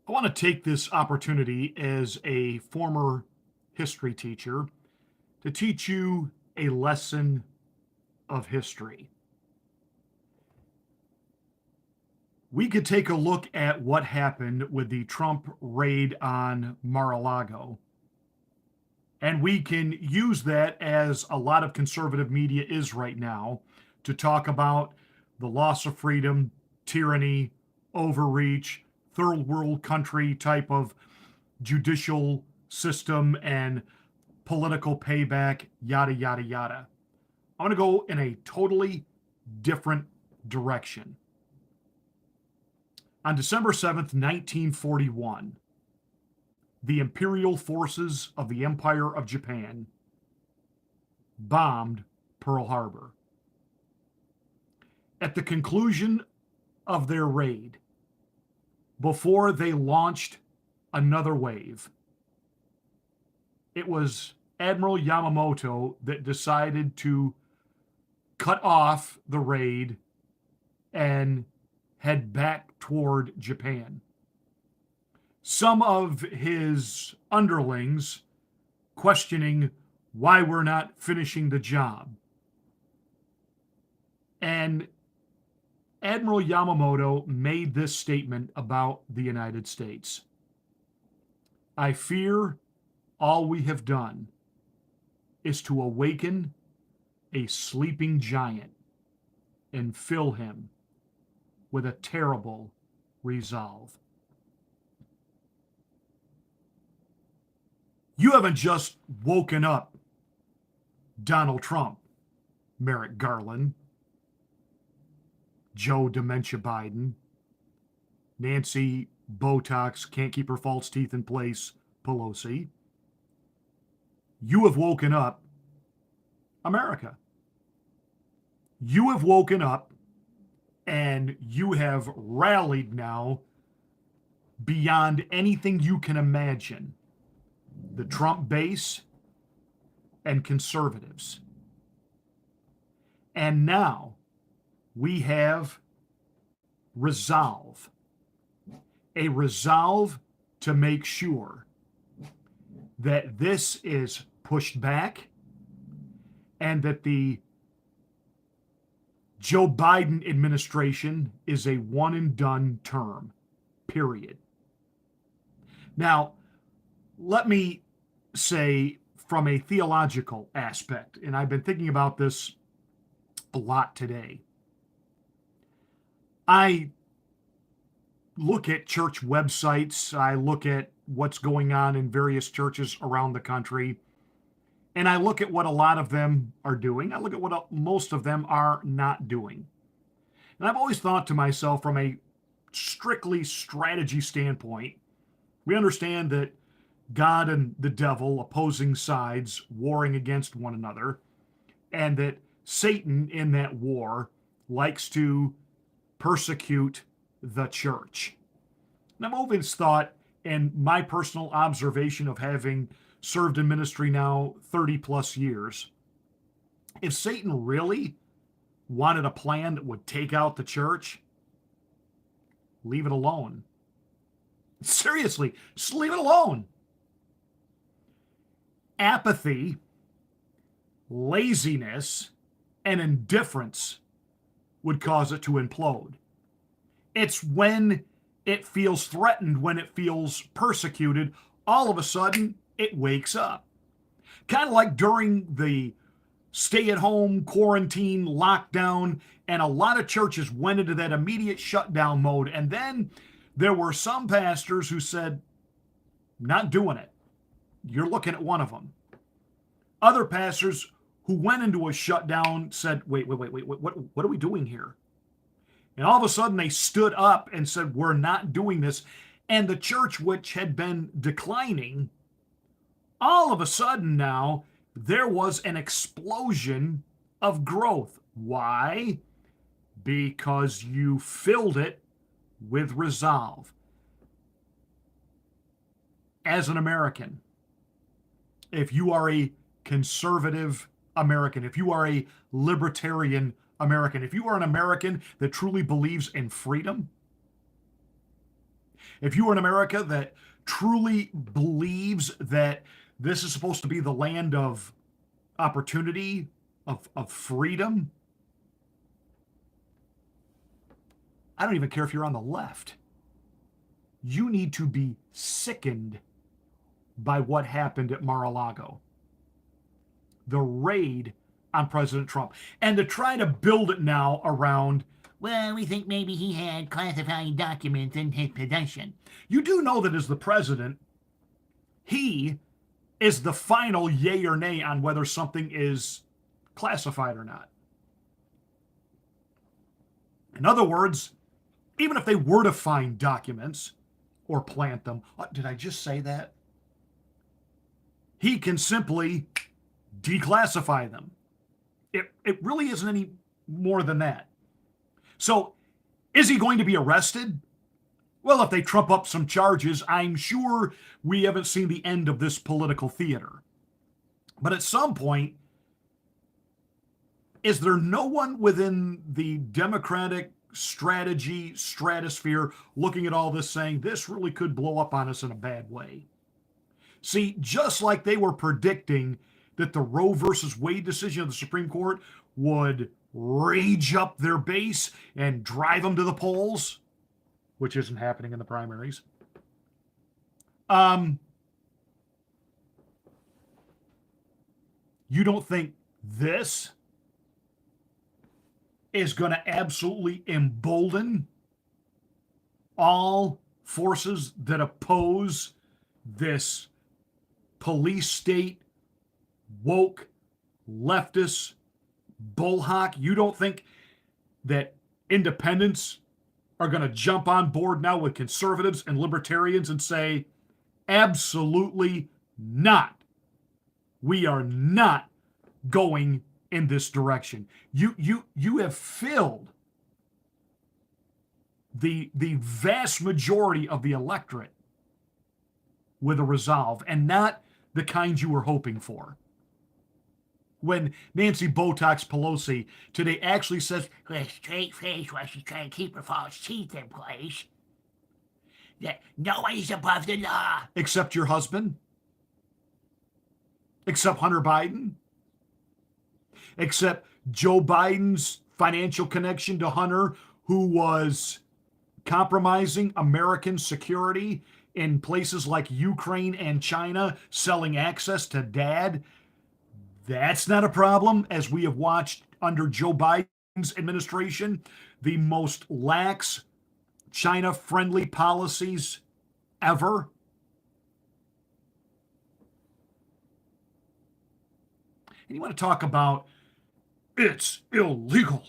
I want to take this opportunity as a former history teacher to teach you a lesson of history. We could take a look at what happened with the Trump raid on Mar-a-Lago, and we can use that as a lot of conservative media is right now to talk about the loss of freedom, tyranny, overreach, third world country type of judicial system and political payback, yada, yada, yada. I'm going to go in a totally different direction. On December 7th, 1941, the imperial forces of the Empire of Japan bombed Pearl Harbor. At the conclusion of their raid, before they launched another wave, it was Admiral Yamamoto that decided to cut off the raid and head back toward Japan. Some of his underlings questioning why we're not finishing the job. And Admiral Yamamoto made this statement about the United States. I fear all we have done is to awaken a sleeping giant and fill him with a terrible resolve. You haven't just woken up Donald Trump, Merrick Garland, Joe Dementia Biden, Nancy Botox can't keep her false teeth in place Pelosi. You have woken up America. You have woken up and you have rallied now beyond anything you can imagine. The Trump base and conservatives. And now we have resolve. A resolve to make sure that this is pushed back and that the Joe Biden administration is a one and done term, period. Now, let me say from a theological aspect, and I've been thinking about this a lot today. I look at church websites, I look at what's going on in various churches around the country, and I look at what a lot of them are doing. I look at what most of them are not doing. And I've always thought to myself, from a strictly strategy standpoint, we understand that God and the devil, opposing sides, warring against one another, and that Satan in that war likes to persecute the church. And I've always thought, and my personal observation of having served in ministry now 30 plus years, if Satan really wanted a plan that would take out the church, leave it alone. Seriously, just leave it alone. Apathy, laziness, and indifference would cause it to implode. It's when it feels threatened, when it feels persecuted, all of a sudden it wakes up. Kind of like during the stay-at-home quarantine lockdown, and a lot of churches went into that immediate shutdown mode. And then there were some pastors who said, not doing it. You're looking at one of them. Other pastors who went into a shutdown said, wait, what are we doing here? And all of a sudden they stood up and said, we're not doing this. And the church, which had been declining, all of a sudden now there was an explosion of growth. Why? Because you filled it with resolve. As an American, if you are a conservative American, if you are a libertarian American, if you are an American that truly believes in freedom, If you are in America that truly believes that this is supposed to be the land of opportunity, of freedom, I don't even care if you're on the left. You need to be sickened by what happened at Mar-a-Lago, the raid on President Trump, and to try to build it now around, well, we think maybe he had classified documents in his possession. You do know that as the president, he is the final yay or nay on whether something is classified or not. In other words, even if they were to find documents or plant them, did I just say that? He can simply declassify them. It really isn't any more than that. So, is he going to be arrested? Well, if they trump up some charges, I'm sure we haven't seen the end of this political theater. But at some point, is there no one within the Democratic strategy stratosphere looking at all this saying this really could blow up on us in a bad way? See, just like they were predicting that the Roe versus Wade decision of the Supreme Court would rage up their base and drive them to the polls, which isn't happening in the primaries. You don't think this is going to absolutely embolden all forces that oppose this police state, woke, leftist bullhawk? You don't think that independents are going to jump on board now with conservatives and libertarians and say, absolutely not. We are not going in this direction. You have filled the vast majority of the electorate with a resolve, and not the kind you were hoping for. When Nancy Botox Pelosi today actually says, with a straight face while she's trying to keep her false teeth in place, that nobody's above the law. Except your husband? Except Hunter Biden? Except Joe Biden's financial connection to Hunter, who was compromising American security in places like Ukraine and China, selling access to dad? That's not a problem, as we have watched under Joe Biden's administration, the most lax China-friendly policies ever. And you want to talk about it's illegal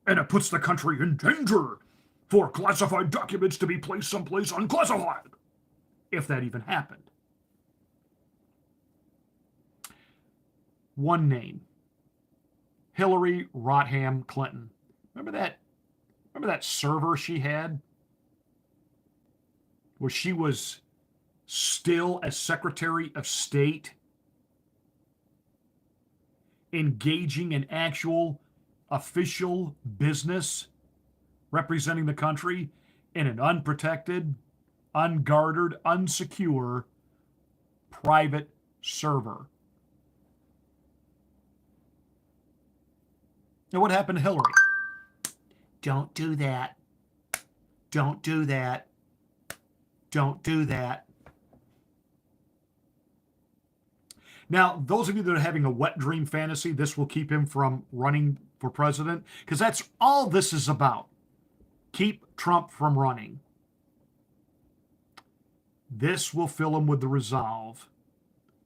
and it puts the country in danger for classified documents to be placed someplace unclassified, if that even happened. One name, Hillary Rodham Clinton. Remember that server she had, where she was still as Secretary of State, engaging in actual official business, representing the country in an unprotected, unguarded, unsecure private server. Now, what happened to Hillary? Don't do that. Don't do that. Don't do that. Now, those of you that are having a wet dream fantasy, this will keep him from running for president, because that's all this is about. Keep Trump from running. This will fill him with the resolve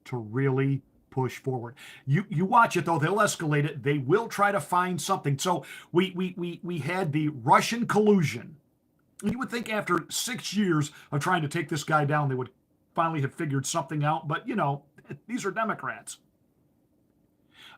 to really push forward. You watch it, though. They'll escalate it. They will try to find something. So we had the Russian collusion. You would think after 6 years of trying to take this guy down, they would finally have figured something out. But, these are Democrats.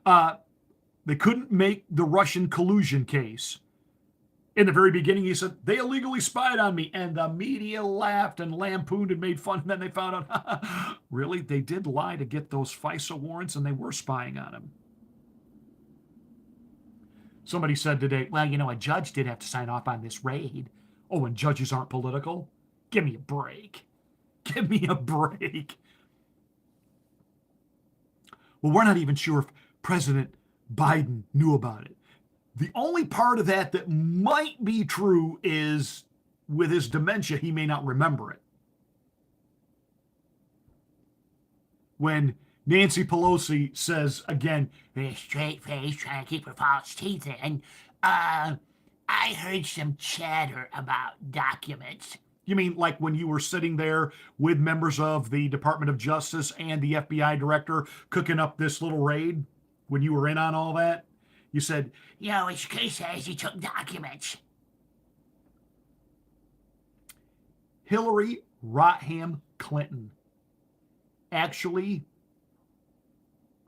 They couldn't make the Russian collusion case. In the very beginning, he said, they illegally spied on me. And the media laughed and lampooned and made fun. And then they found out, really? They did lie to get those FISA warrants, and they were spying on him. Somebody said today, well, a judge did have to sign off on this raid. Oh, and judges aren't political? Give me a break. Give me a break. Well, we're not even sure if President Biden knew about it. The only part of that that might be true is with his dementia, he may not remember it. When Nancy Pelosi says again, with a straight face, trying to keep her false teeth in, I heard some chatter about documents. You mean like when you were sitting there with members of the Department of Justice and the FBI director cooking up this little raid? When you were in on all that? You said, his case says he took documents. Hillary Rodham Clinton actually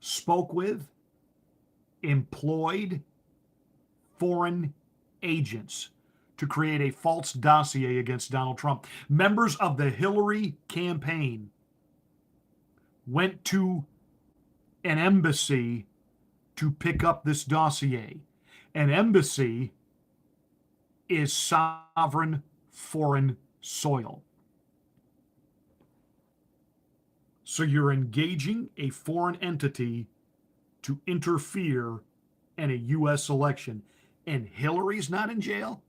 spoke with, employed foreign agents to create a false dossier against Donald Trump. Members of the Hillary campaign went to an embassy to pick up this dossier. An embassy is sovereign foreign soil. So you're engaging a foreign entity to interfere in a U.S. election, and Hillary's not in jail?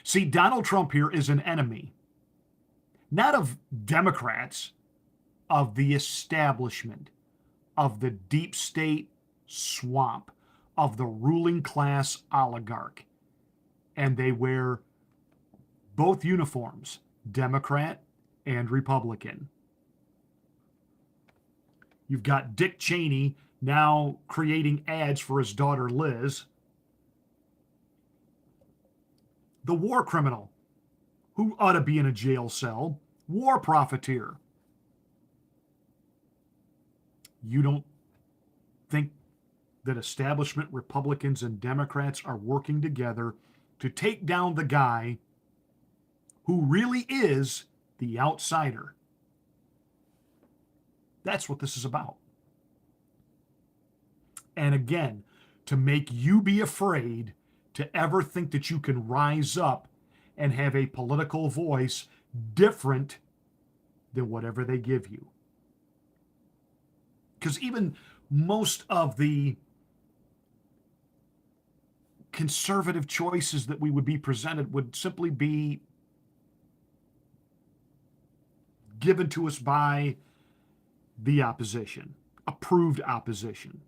See, Donald Trump here is an enemy, not of Democrats, of the establishment, of the deep state swamp, of the ruling class oligarch. And they wear both uniforms, Democrat and Republican. You've got Dick Cheney now creating ads for his daughter Liz. The war criminal, who ought to be in a jail cell, war profiteer. You don't think that establishment Republicans and Democrats are working together to take down the guy who really is the outsider? That's what this is about. And again, to make you be afraid to ever think that you can rise up and have a political voice different than whatever they give you. Because even most of the conservative choices that we would be presented would simply be given to us by the opposition, approved opposition.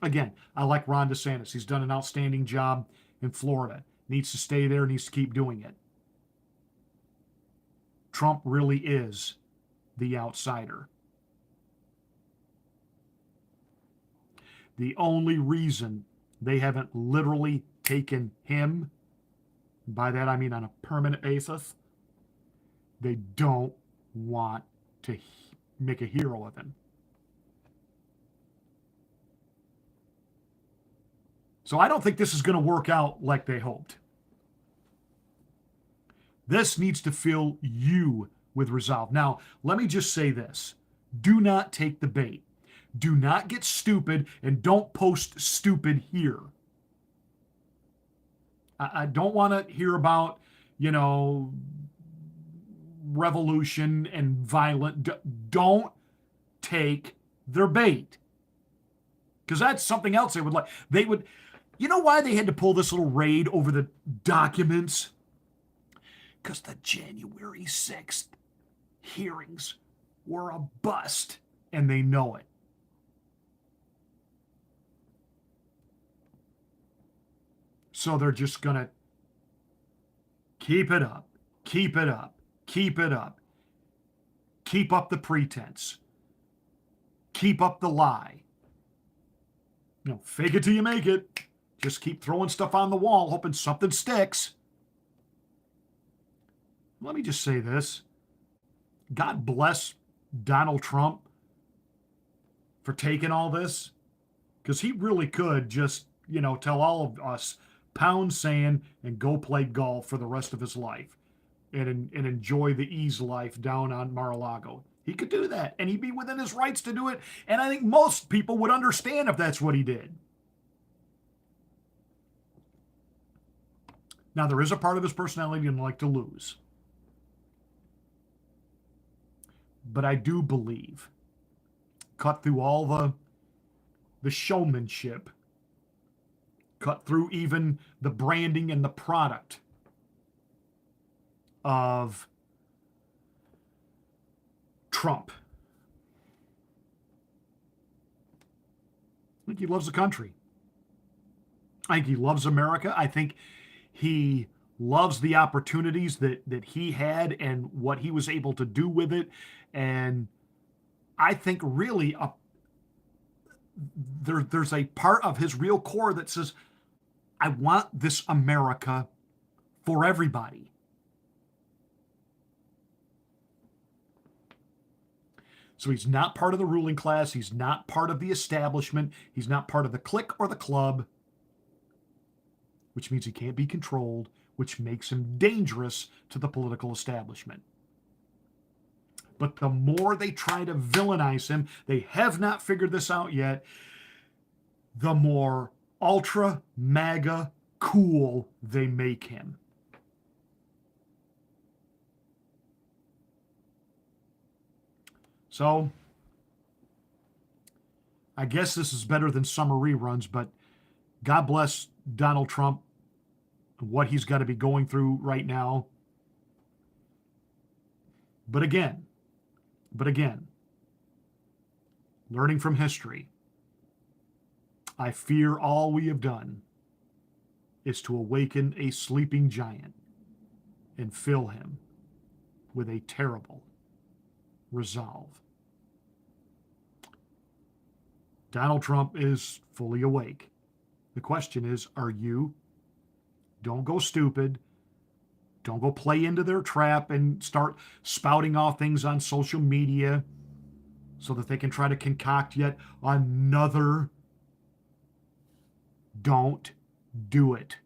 Again, I like Ron DeSantis. He's done an outstanding job in Florida. Needs to stay there, needs to keep doing it. Trump really is the outsider. The only reason they haven't literally taken him, by that I mean on a permanent basis, they don't want to make a hero of him. So I don't think this is going to work out like they hoped. This needs to fill you with resolve. Now, let me just say this. Do not take the bait. Do not get stupid, and don't post stupid here. I don't want to hear about, revolution and violent. Don't take their bait. Because that's something else they would like. You know why they had to pull this little raid over the documents? Because the January 6th hearings were a bust, and they know it. So they're just going to keep it up, keep it up, keep it up. Keep up the pretense. Keep up the lie. Fake it till you make it. Just keep throwing stuff on the wall, hoping something sticks. Let me just say this. God bless Donald Trump for taking all this, because he really could just, tell all of us, pound sand and go play golf for the rest of his life and enjoy the ease life down on Mar-a-Lago. He could do that, and he'd be within his rights to do it, and I think most people would understand if that's what he did. Now, there is a part of his personality he didn't like to lose. But I do believe, cut through all the showmanship, cut through even the branding and the product of Trump. I think he loves the country. I think he loves America. I think he loves the opportunities that he had and what he was able to do with it. And I think really there's a part of his real core that says, I want this America for everybody. So he's not part of the ruling class. He's not part of the establishment. He's not part of the clique or the club, which means he can't be controlled, which makes him dangerous to the political establishment. But the more they try to villainize him, they have not figured this out yet, the more ultra MAGA cool they make him. So, I guess this is better than summer reruns, but God bless Donald Trump, what he's got to be going through right now. But again, learning from history, I fear all we have done is to awaken a sleeping giant and fill him with a terrible resolve. Donald Trump is fully awake. The question is, are you? Don't go stupid. Don't go play into their trap and start spouting off things on social media so that they can try to concoct yet another. Don't do it.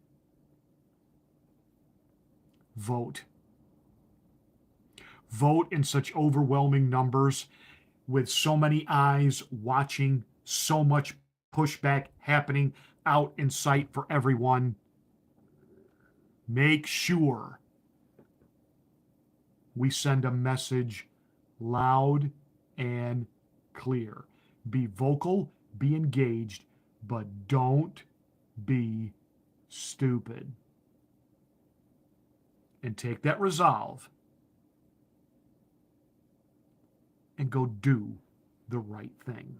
Vote. Vote in such overwhelming numbers with so many eyes watching, so much pushback happening out in sight for everyone. Make sure we send a message loud and clear. Be vocal, be engaged, but don't be stupid. And take that resolve and go do the right thing.